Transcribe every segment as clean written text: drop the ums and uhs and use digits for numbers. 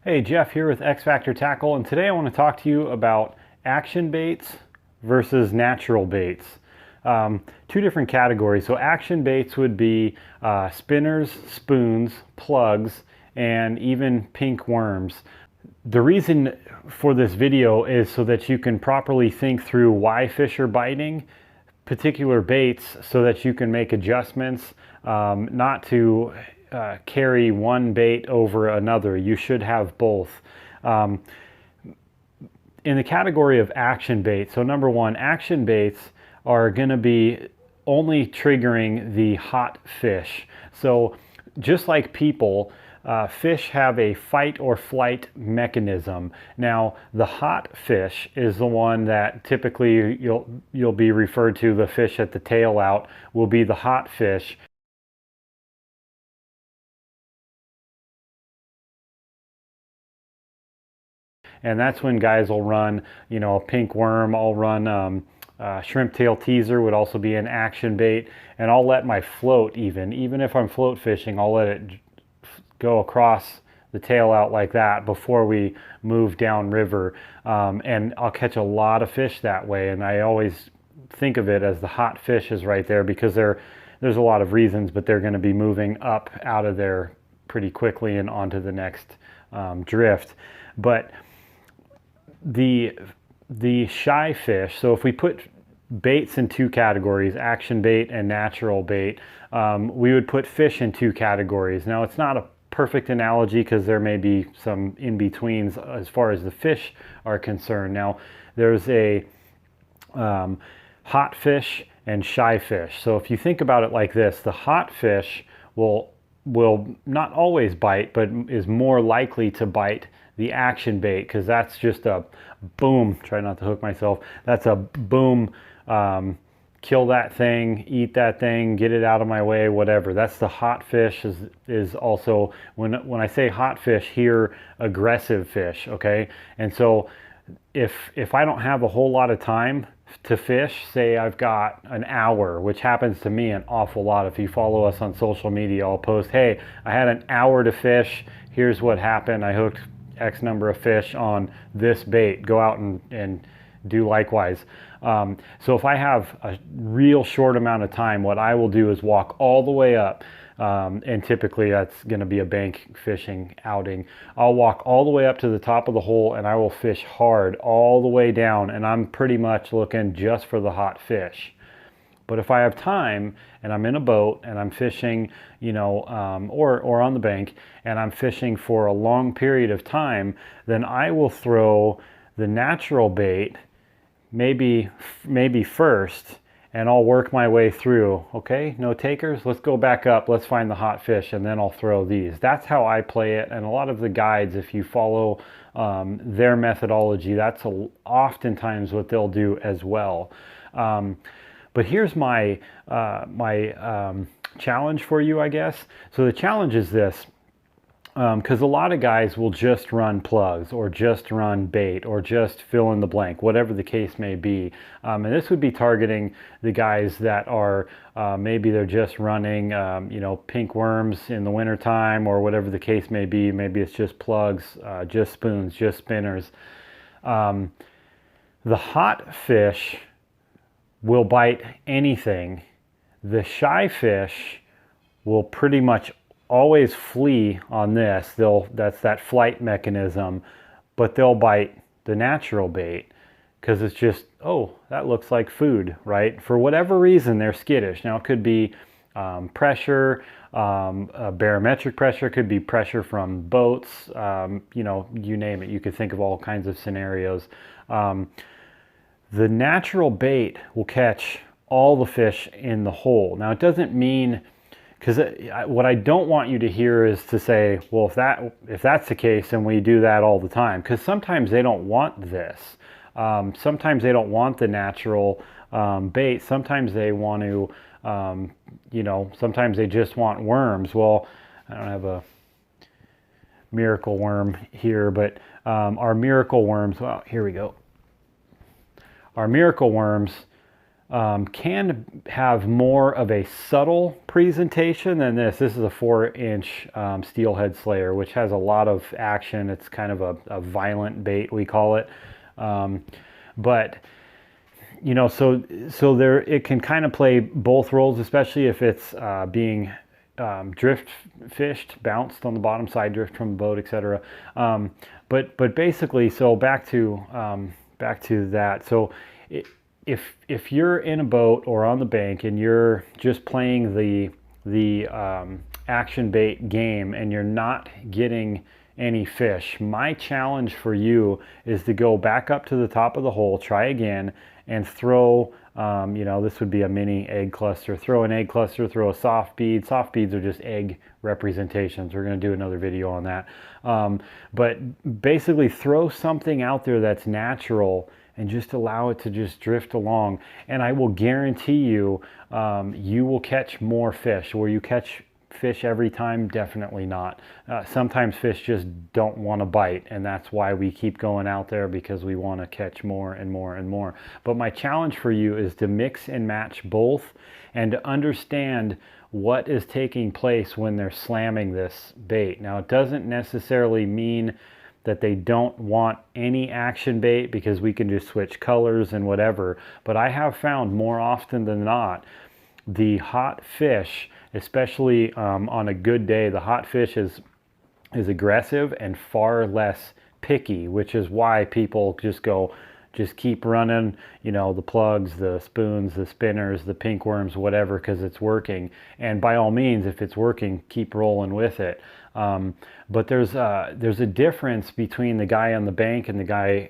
Hey, Jeff here with X Factor Tackle, and today I want to talk to you about action baits versus natural baits. Two different categories. So action baits would be spinners, spoons, plugs, and even pink worms. The reason for this video is so that you can properly think through why fish are biting particular baits so that you can make adjustments, not to carry one bait over another. You should have both. In the category of action baits, so number one, action baits are going to be only triggering the hot fish. So just like people, fish have a fight or flight mechanism. Now, the hot fish is the one that typically you'll be referred to. The fish at the tail out will be the hot fish. And that's when guys will run, a pink worm. I'll run shrimp tail teaser would also be an action bait, and I'll let my float even if I'm float fishing, I'll let it go across the tail out like that before we move down river, and I'll catch a lot of fish that way. And I always think of it as the hot fish is right there because there's a lot of reasons, but they're going to be moving up out of there pretty quickly and onto the next drift. But the shy fish, so if we put baits in two categories, action bait and natural bait, we would put fish in two categories. Now, it's not a perfect analogy because there may be some in-betweens as far as the fish are concerned. Now, there's a hot fish and shy fish. So if you think about it like this, the hot fish will not always bite, but is more likely to bite the action bait, because that's just a boom, try not to hook myself, that's a boom, kill that thing, eat that thing, get it out of my way, whatever. That's the hot fish. Is also, when I say hot fish here, aggressive fish, okay? And so if I don't have a whole lot of time to fish, say I've got an hour, which happens to me an awful lot. If you follow us on social media, I'll post, hey, I had an hour to fish, here's what happened, I hooked X number of fish on this bait, go out and do likewise. So if I have a real short amount of time, what I will do is walk all the way up, and typically that's going to be a bank fishing outing. I'll walk all the way up to the top of the hole and I will fish hard all the way down, and I'm pretty much looking just for the hot fish. But if I have time and I'm in a boat and I'm fishing, or on the bank, and I'm fishing for a long period of time, then I will throw the natural bait maybe first, and I'll work my way through. Okay, no takers, let's go back up, let's find the hot fish, and then I'll throw these. That's how I play it. And a lot of the guides, if you follow their methodology, that's oftentimes what they'll do as well. But here's my challenge for you, I guess. So the challenge is this, because a lot of guys will just run plugs or just run bait or just fill in the blank, whatever the case may be. And this would be targeting the guys that are maybe they're just running pink worms in the wintertime, or whatever the case may be. Maybe it's just plugs, just spoons, just spinners. The hot fish will bite anything. The shy fish will pretty much always flee on this. That's that flight mechanism, but they'll bite the natural bait because it's just, oh, that looks like food, right? For whatever reason, they're skittish. Now, it could be pressure, barometric pressure, could be pressure from boats, you name it. You could think of all kinds of scenarios. The natural bait will catch all the fish in the hole. Now, it doesn't mean, because what I don't want you to hear is to say, well, if that's the case, then we do that all the time. Because sometimes they don't want this. Sometimes they don't want the natural bait. Sometimes they want to, sometimes they just want worms. Well, I don't have a miracle worm here, but our miracle worms, well, here we go. Our miracle worms can have more of a subtle presentation than this. This is a 4-inch steelhead slayer, which has a lot of action. It's kind of a violent bait, we call it. But you know, so there it can kind of play both roles, especially if it's being drift fished, bounced on the bottom side, drift from the boat, etc. But basically, so back to that. So if you're in a boat or on the bank and you're just playing the action bait game and you're not getting any fish, my challenge for you is to go back up to the top of the hole, try again, and throw, you know, this would be a mini egg cluster. Throw an egg cluster, throw a soft bead. Soft beads are just egg representations. We're going to do another video on that. But basically throw something out there that's natural and just allow it to just drift along. And I will guarantee you, you will catch more fish. Will you catch fish every time? Definitely not. Sometimes fish just don't want to bite, and that's why we keep going out there, because we want to catch more and more and more. But my challenge for you is to mix and match both and to understand what is taking place when they're slamming this bait. Now, it doesn't necessarily mean that they don't want any action bait, because we can just switch colors and whatever. But I have found more often than not, the hot fish, especially on a good day, the hot fish is aggressive and far less picky, which is why people just keep running, you know, the plugs, the spoons, the spinners, the pink worms, whatever, because it's working. And by all means, if it's working, keep rolling with it. But there's a difference between the guy on the bank and the guy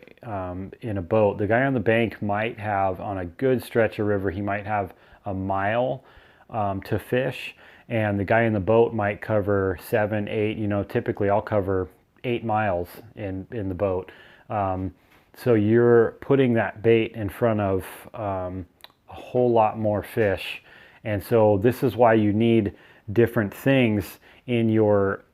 in a boat. The guy on the bank might have, on a good stretch of river, he might have a mile to fish, and the guy in the boat might cover 7, 8. You know, typically I'll cover 8 miles in the boat. So you're putting that bait in front of a whole lot more fish, and so this is why you need different things in your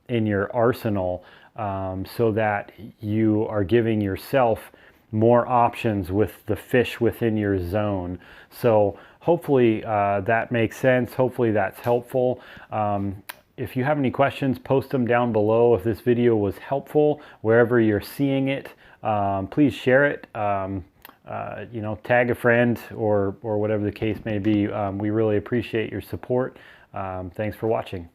arsenal, so that you are giving yourself more options with the fish within your zone. So hopefully that makes sense. Hopefully that's helpful. If you have any questions, post them down below. If this video was helpful, wherever you're seeing it, please share it. You know, tag a friend or whatever the case may be. We really appreciate your support. Thanks for watching.